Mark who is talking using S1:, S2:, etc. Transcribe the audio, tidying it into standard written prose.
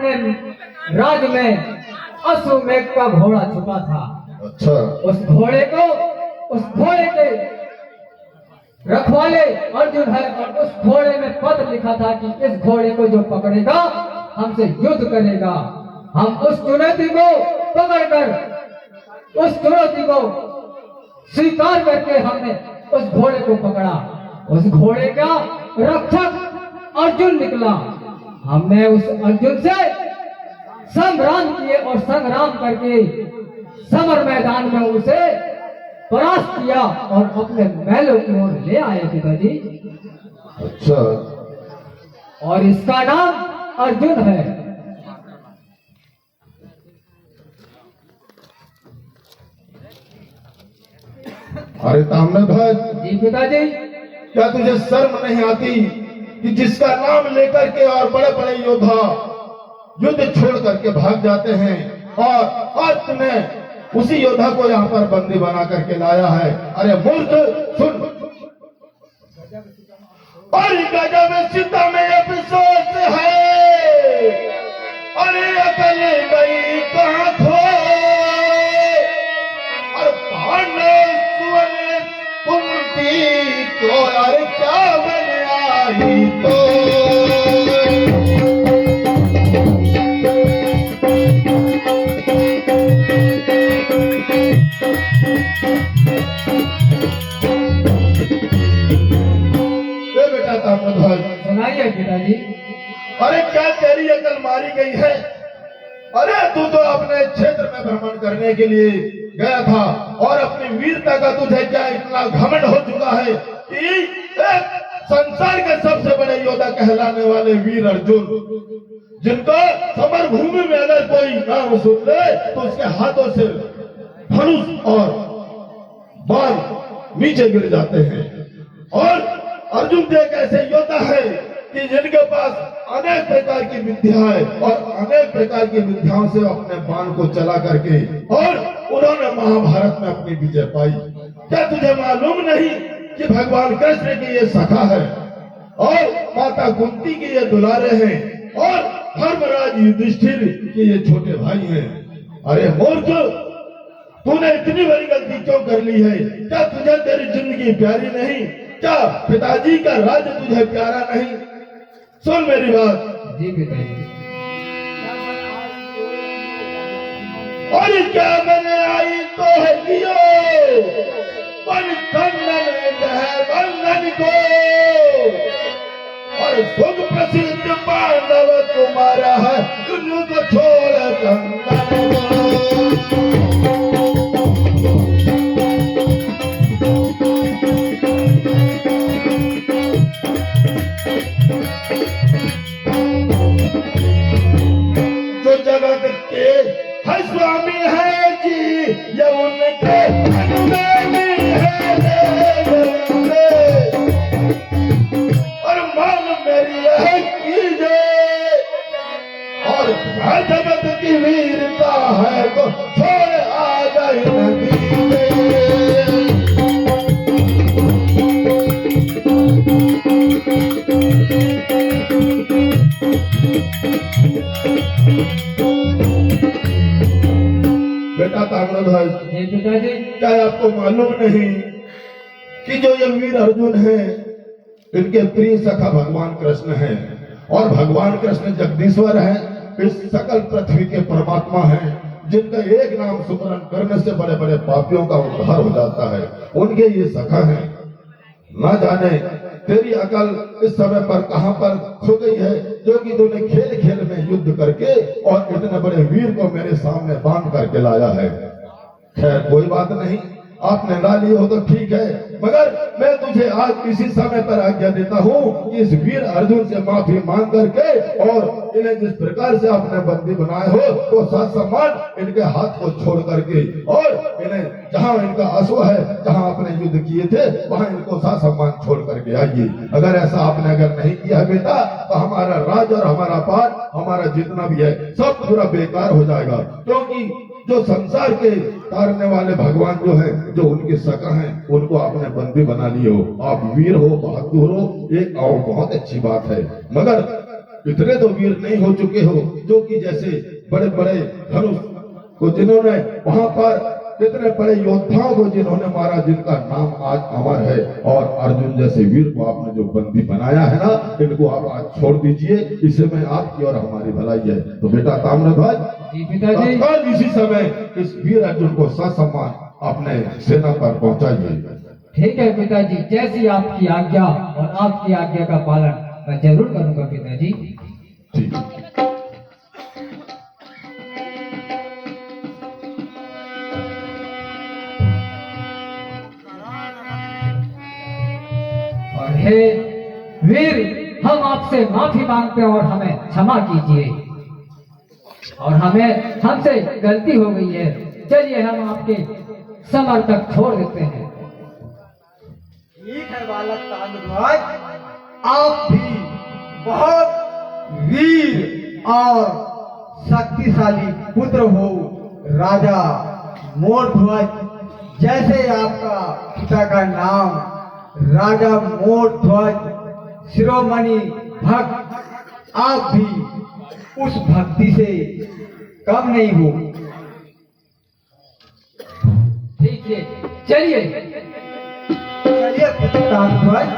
S1: अपने राज में अश्वमेघ का घोड़ा छुपा था।
S2: अच्छा।
S1: उस घोड़े के रखवाले अर्जुन है और उस घोड़े में पत्र लिखा था कि इस घोड़े को जो पकड़ेगा हमसे युद्ध करेगा। हम उस चुनौती को पकड़कर उस चुनौती को स्वीकार करके हमने उस घोड़े को पकड़ा। उस घोड़े का रक्षक अर्जुन निकला। हमने उस अर्जुन से संग्राम किए और संग्राम करके समर मैदान में उसे परास्त किया और अपने महलों की ओर ले आए पिताजी।
S2: अच्छा।
S1: और इसका नाम अर्जुन है।
S2: अरे ताम्रध्वज,
S1: जी पिताजी।
S2: क्या तुझे शर्म नहीं आती कि जिसका नाम लेकर के और बड़े बड़े योद्धा युद्ध छोड़ करके भाग जाते हैं और आज तूने उसी योद्धा को यहाँ पर बंदी बना करके लाया है। अरे मूर्ख, सुन। और गजब सीता में अफसोस है, अरे अकल गई कहाँ खो। और पांडव सुवन कुंती को अरे क्या बन आई तो।
S1: सुनाइए पिताजी।
S2: अरे क्या तेरी अकल मारी गई है? अरे तू तो अपने क्षेत्र में भ्रमण करने के लिए गया था और अपनी वीरता का तुझे क्या इतना घमंड हो चुका है कि एक संसार के सबसे बड़े योद्धा कहलाने वाले वीर अर्जुन, जिनको समर भूमि में अगर कोई नाम सुन ले तो उसके हाथों से धनुष और बाण नीचे गिर जाते हैं। और अर्जुन तो एक ऐसे योद्धा है कि जिनके पास अनेक प्रकार की विद्या है और अनेक प्रकार की विद्याओं से अपने बाण को चला करके और उन्होंने महाभारत में अपनी विजय पाई। क्या तुझे मालूम नहीं कि भगवान कृष्ण की ये सखा है और माता कुंती की ये दुलारे हैं और धर्मराज युधिष्ठिर के ये छोटे भाई हैं। अरे मूर्ख, तूने इतनी बड़ी गलती क्यों कर ली है? क्या तुझे तेरी जिंदगी प्यारी नहीं? क्या पिताजी का राज तुझे प्यारा नहीं? सुन मेरी बात।
S1: जी पिताजी।
S2: और क्या मैंने आई तो है लियो बंधन को और सुख प्रसिद्ध पांडव तुम्हारा है उनको छोड़ कंदन। जो जगत के है स्वामी है जी, ये उनके अनुगामी है। और मान मेरी है कीजिए और जगत की वीरता है तो छोड़ आ गई नदी। बेटा ताम्रध्वज,
S1: पिताजी।
S2: क्या आपको मालूम नहीं कि जो ये वीर अर्जुन है इनके प्रिय सखा भगवान कृष्ण है और भगवान कृष्ण जगदीश्वर है, इस सकल पृथ्वी के परमात्मा है, जिनका एक नाम सुमरन करने से बड़े बड़े पापियों का उद्धार हो जाता है। उनके ये सखा है। न जाने तेरी अकल इस समय पर कहां पर खो गई है, जो कि तूने खेल खेल में युद्ध करके और इतने बड़े वीर को मेरे सामने बांध करके लाया है। खैर कोई बात नहीं, आपने ला ली हो तो ठीक है, मगर मैं तुझे आज इसी समय पर आज्ञा देता हूँ कि इस वीर अर्जुन से माफी मांग करके और इन्हें जिस प्रकार से आपने बंदी बनाए हो तो साथ सम्मान इनके हाथ को छोड़ करके और इन्हें जहाँ इनका अश्व है, जहाँ आपने युद्ध किए थे वहाँ इनको साथ सम्मान छोड़ करके आइए। अगर ऐसा आपने अगर नहीं किया बेटा तो हमारा राज और हमारा पाठ, हमारा जितना भी है सब पूरा बेकार हो जाएगा। क्योंकि जो संसार के तारने वाले भगवान जो है, जो उनके सखा हैं, उनको आपने बंदी बना लिए हो। आप वीर हो, बहादुर हो, एक और बहुत अच्छी बात है, मगर इतने तो वीर नहीं हो चुके हो जो कि जैसे बड़े बड़े धनुष को जिन्होंने वहां पर कितने बड़े योद्धाओं को जिन्होंने मारा, जिनका नाम आज अमर है, और अर्जुन जैसे वीर को आपने जो बंदी बनाया है ना, इनको आप आज छोड़ दीजिए। इससे में आपकी और हमारी भलाई है। तो बेटा ताम्रध्वज,
S1: जी पिताजी।
S2: तत्काल इसी समय इस वीर अर्जुन को ससम्मान अपने सेना पर पहुंचाइए।
S1: ठीक है पिताजी, जैसी आपकी आज्ञा और आपकी आज्ञा का पालन मैं जरूर करूंगा पिताजी।
S2: ठीक है।
S1: और हे वीर, हम आपसे माफी मांगते हैं और हमें क्षमा कीजिए, और हमें हमसे गलती हो गई है। चलिए हम आपके समर्थक छोड़ देते हैं।
S3: ठीक है बालक ताम्रध्वज, आप भी बहुत वीर और शक्तिशाली पुत्र हो। राजा मोरध्वज, जैसे आपका पिता का नाम राजा मोरध्वज शिरोमणि भक्त, आप भी उस भक्ति से कम नहीं हो।
S1: ठीक है, चलिए।
S3: चलिए ताम्रध्वज।